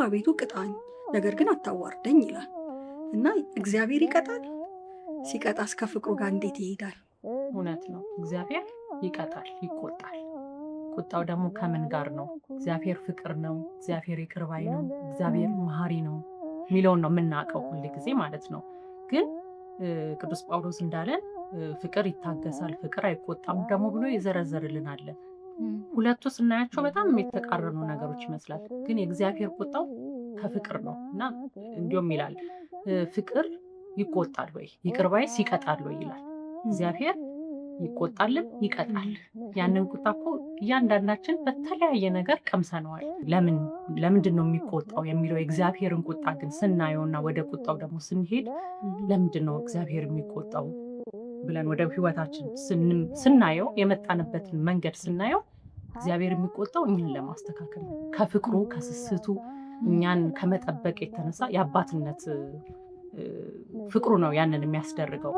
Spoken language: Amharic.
አቤቱ ቅጣኝ፣ ነገር ግን አታዋርደኝ ይላል እና እግዚአብሔር ይቀጣል። ሲቀጣስ ከፍቅሩ ጋር እንዴት ይሄዳል? እውነት ነው። እግዚአብሔር ይቀጣል፣ ይቆጣል። ቁጣው ደግሞ ከምን ጋር ነው? እግዚአብሔር ፍቅር ነው፣ እግዚአብሔር ይቅር ባይ ነው፣ እግዚአብሔር መሐሪ ነው የሚለውን ነው የምናውቀው ሁል ጊዜ ማለት ነው። ግን ቅዱስ ጳውሎስ እንዳለን ፍቅር ይታገሳል፣ ፍቅር አይቆጣም ደግሞ ብሎ ይዘረዘርልናል። ሁለቱ ስናያቸው በጣም የተቃረኑ ነገሮች ይመስላል። ግን የእግዚአብሔር ቁጣው ከፍቅር ነው እና እንዲሁም ይላል ፍቅር ይቆጣል ወይ ይቅር ባይስ ይቀጣል ወይ ይላል። እግዚአብሔር ይቆጣልም ይቀጣል። ያንን ቁጣ እኮ እያንዳንዳችን በተለያየ ነገር ቀምሰነዋል። ለምንድን ነው የሚቆጣው የሚለው የእግዚአብሔርን ቁጣ ግን ስናየውና ወደ ቁጣው ደግሞ ስንሄድ ለምንድን ነው እግዚአብሔር የሚቆጣው ብለን ወደ ህይወታችን ስናየው የመጣንበትን መንገድ ስናየው እግዚአብሔር የሚቆጣው እኛን ለማስተካከል ነው። ከፍቅሩ ከስስቱ እኛን ከመጠበቅ የተነሳ የአባትነት ፍቅሩ ነው ያንን የሚያስደርገው።